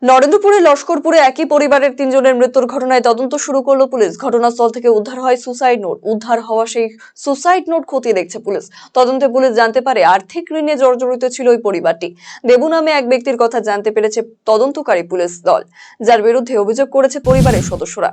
নরেন্দ্রপুরে লস্করপুরে একই পরিবারের 3 জনের মৃত্যুর ঘটনায় তদন্ত শুরু করলো পুলিশ। ঘটনাস্থল থেকে উদ্ধার হয় সুসাইড নোট। উদ্ধার হওয়া সেই সুসাইড নোট খতিয়ে দেখছে পুলিশ। তদন্তে পুলিশ জানতে পারে আর্থিক ঋণে জর্জরিত ছিল ওই পরিবারটি। দেবু নামে এক ব্যক্তির কথা জানতে পেরেছে তদন্তকারী পুলিশ দল, যার বিরুদ্ধে অভিযোগ করেছে পরিবারের সদস্যরা।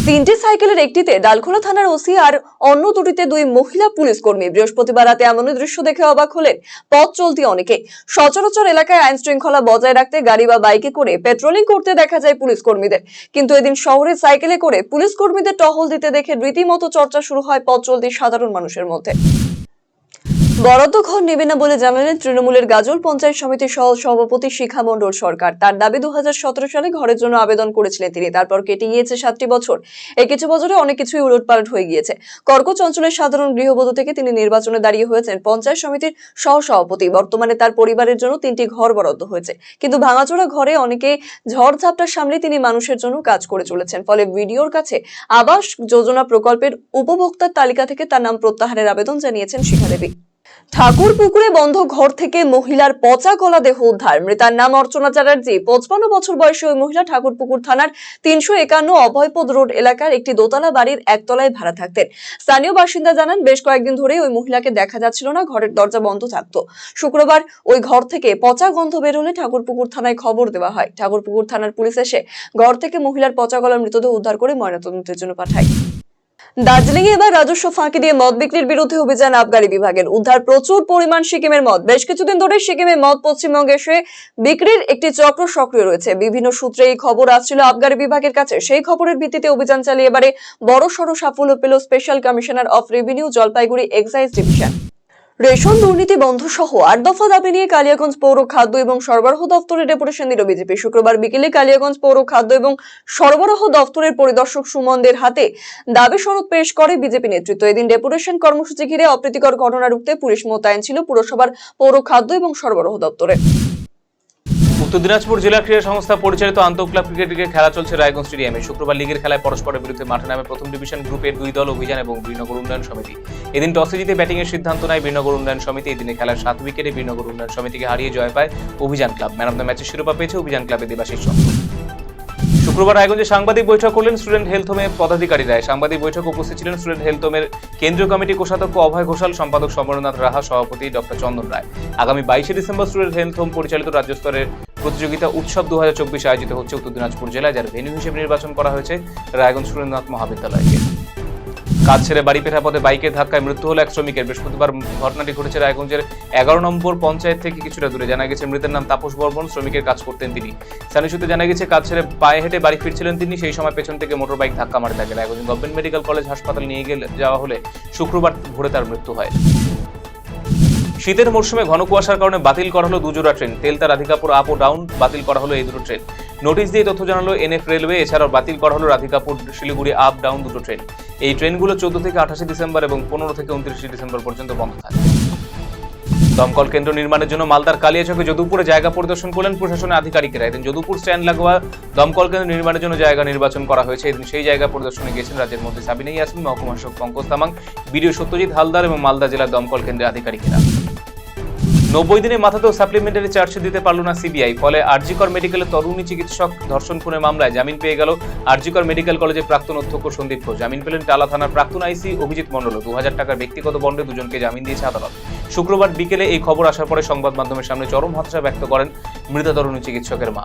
3টি সাইকেলের একটিতে ডালখোলা থানার ওসি আর অন্য দুটিতে 2 মহিলা পুলিশ কর্মী। বৃহস্পতিবার রাতে এমনই দৃশ্য দেখে অবাক হলেন পথ চলতি অনেকে। সচরাচর এলাকায় আইন শৃঙ্খলা বজায় রাখতে গাড়ি বা বাইকে করে পেট্রোলিং করতে দেখা যায় পুলিশ কর্মীদের, কিন্তু এদিন শহরে সাইকেলে করে পুলিশ কর্মীদের টহল দিতে দেখে রীতিমতো চর্চা শুরু হয় পথ চলতি সাধারণ মানুষের মধ্যে। বরাদ্দ ঘর নেবে না বলে জানালেন তৃণমূলের গাজল পঞ্চায়েত সমিতির সহ সভাপতি শিখা মণ্ডল সরকার। তার দাবি 2017 সালে ঘরের জন্য আবেদন করেছিলেন তিনি। তারপর কেটে গিয়েছে 7টি বছর। এই কিছু বছরে অনেক কিছুই উলটপালট হয়ে গিয়েছে। কর্কচ অঞ্চলের সাধারণ গৃহবধূ থেকে তিনি নির্বাচনে দাঁড়িয়ে হয়েছেন পঞ্চায়েত সমিতির সহ সভাপতি। বর্তমানে তার পরিবারের জন্য 3টি ঘর বরাদ্দ হয়েছে, কিন্তু ভাঙাচোরা ঘরে অনেকে ঝড়-ঝাপটা সামলে তিনি মানুষের জন্য কাজ করে চলেছেন। ফলে ভিডিওর কাছে আবাস যোজনা প্রকল্পের উপভোক্তার তালিকা থেকে তার নাম প্রত্যাহারের আবেদন জানিয়েছেন শিখা দেবী। ঠাকুরপুকুরে বন্ধ ঘর থেকে মহিলার পচা গলা দেহ উদ্ধার। মৃতার নাম অর্চনা চ্যাটার্জি। 55 বছর বয়সী ওই মহিলা ঠাকুরপুকুর থানার 351 অভয়পদ রোড এলাকার একটি দোতলা বাড়ির একতলায় ভাড়া থাকতেন। স্থানীয় বাসিন্দা জানান, বেশ কয়েকদিন ধরে ওই মহিলাকে দেখা যাচ্ছিল না, ঘরের দরজা বন্ধ থাকতো। শুক্রবার ওই ঘর থেকে পচা গন্ধ বের হলে ঠাকুরপুকুর থানায় খবর দেওয়া হয়। ঠাকুরপুকুর থানার পুলিশ এসে ঘর থেকে মহিলার পচা গলার মৃতদেহ উদ্ধার করে ময়নাতদন্তের জন্য পাঠায়। দার্জিলিং এ এবার রাজস্ব ফাঁকি দিয়ে মদ বিক্রির বিরুদ্ধে অভিযান আবগারি বিভাগের। উদ্ধার প্রচুর পরিমাণ সিকিমের মদ। বেশ কিছুদিন ধরে সিকিমে মদ পশ্চিমবঙ্গে এসে বিক্রির একটি চক্র সক্রিয় রয়েছে। বিভিন্ন সূত্রে এই খবর আসছিল আবগারি বিভাগের কাছে। সেই খবরের ভিত্তিতে অভিযান চালিয়ে এবারে বড়সড় সাফল্য পেল special commissioner of revenue Jalpaiguri excise division. Ration দুর্নীতি বন্ধ সহ 8 দফা দাবি নিয়ে কালিয়াগঞ্জ পৌর খাদ্য এবং সরবরাহ দপ্তরে ডেপুটেশন দিল বিজেপি। শুক্রবার বিকেলে কালিয়াগঞ্জ পৌর খাদ্য এবং সরবরাহ দপ্তরের পরিদর্শক সুমনদের হাতে দাবি সনদ পেশ করে বিজেপি নেতৃত্ব। এদিন ডেপুটেশন কর্মসূচি ঘিরে অপ্রীতিকর ঘটনা রুখতে পুলিশ মোতায়েন ছিল পুরসভার পৌর খাদ্য এবং সরবরাহ দপ্তরে। উত্তর দিনাজপুর জেলা ক্রীড়া সংস্থা পরিচালিত আন্তঃক্লাব ক্রিকেট লিগের খেলা চলছে রায়গঞ্জ স্টেডিয়ামে। শুক্রবার লিগের খেলায় পরস্পরের বিরুদ্ধে মাঠে নামে প্রথম ডিভিশন গ্রুপের 2 দল অভিযান এবং বীরনগর উন্নয়ন সমিতি। এদিন টসে জিতে ব্যাটিং এর সিদ্ধান্ত নেয় বীরনগর উন্নয়ন সমিতি। এদিনে খেলার 7 উইকেটে বীরনগর উন্নয়ন সমিতিকে হারিয়ে জয় পায় অভিযান ক্লাব। ম্যান অফ দ্য ম্যাচের শিরোপা পেয়েছে অভিযান ক্লাবের দেবাশিস চন্দ্র। শুক্রবার রায়গঞ্জে সাংবাদিক বৈঠক করলেন স্টুডেন্ট হেলথ হোমের পদাধিকারীরা। সাংবাদিক বৈঠকে উপস্থিত ছিলেন স্টুডেন্ট হেলথ হোমের কেন্দ্রীয় কমিটি কোষাধ্যক্ষ অভয় ঘোষাল, সম্পাদক সমরেন্দ্রনাথ রাহা, সভাপতি ডক্টর চন্দন রায়। আগামী 22 ডিসেম্বর স্টুডেন্ট হেলথ হোম পরিচালিত রাজ্য স্তরের প্রতিযোগিতা উৎসব 2024 আয়োজিত হচ্ছে উত্তর দিনাজপুর জেলায়, যার ভেন্যু হিসেবে নির্বাচন করা হয়েছে রায়গঞ্জ সুরেন্দ্রনাথ মহাবিদ্যালয়কে। কাজ ছেড়ে বাড়ি ফেরার পথে বাইকের ধাক্কায় মৃত্যু হলো এক শ্রমিকের। বৃহস্পতিবার ঘটনাটি ঘটেছে রায়গঞ্জের 11 নম্বর পঞ্চায়েত থেকে কিছুটা দূরে। জানা গেছে মৃতের নাম তাপস বর্মন। শ্রমিকের কাজ করতেন তিনি। স্থানীয় সূত্রে জানা গেছে কাজ ছেড়ে পায়ে হেঁটে বাড়ি ফিরছিলেন তিনি। সেই সময় পেছন থেকে মোটর বাইক ধাক্কা মারে তাকে। রায়গঞ্জ গভর্নমেন্ট মেডিকেল কলেজ হাসপাতালে নিয়ে যাওয়া হলে শুক্রবার ভোরে তার মৃত্যু হয়। শীতের মরশুমে ঘন কুয়াশার কারণে বাতিল করা হলো 2 জোড়া ট্রেন। তেলতা রাধিকাপুর আপ ও ডাউন বাতিল করা হলো এই দুটো ট্রেন। নোটিশ দিয়ে তথ্য জানালো এনএফ রেলওয়ে। এছাড়াও বাতিল করা হলো রাধিকাপুর শিলিগুড়ি আপ ডাউন দুটো ট্রেন। এই ট্রেনগুলো 14 থেকে 28 ডিসেম্বর এবং 15 থেকে 29 ডিসেম্বর পর্যন্ত বন্ধ থাকবে। দমকল কেন্দ্র নির্মাণের জন্য মালদার কালিয়াচকে যদুপুরে জায়গা পরিদর্শন করলেন প্রশাসনের আধিকারিকেরা। এদিন যদুপুর স্ট্যান্ড লাগোয়া দমকল কেন্দ্র নির্মাণের জন্য জায়গা নির্বাচন করা হয়েছে। এদিন সেই জায়গা পরিদর্শনে গিয়েছেন রাজ্যের মন্ত্রী সাবিনা ইয়াসমিন, মহকুমা শাসক পঙ্কজ তামাং, বিডিও সত্যজিৎ হালদার এবং মালদা জেলার দমকল কেন্দ্রের আধিকারিকেরা। 90 দিনের মাথাতেও সাপ্লিমেন্টারি চার্জশিট দিতে পারল না সিবিআই। ফলে আরজিকর মেডিকেলের তরুণী চিকিৎসক ধর্ষণ খুনের মামলায় জামিন পেয়ে গেল আরজিকর মেডিকেল কলেজের প্রাক্তন অধ্যক্ষ সন্দীপ ঘোষ। জামিন পেলেন টালা থানার প্রাক্তন আইসি অভিজিৎ মণ্ডল। 2000 টাকার ব্যক্তিগত বন্ডে দুজনকে জামিন দিয়েছে আদালত। শুক্রবার বিকেলে এই খবর আসার পরে সংবাদ মাধ্যমের সামনে চরম হতাশা ব্যক্ত করেন মৃত তরুণী চিকিৎসকের মা।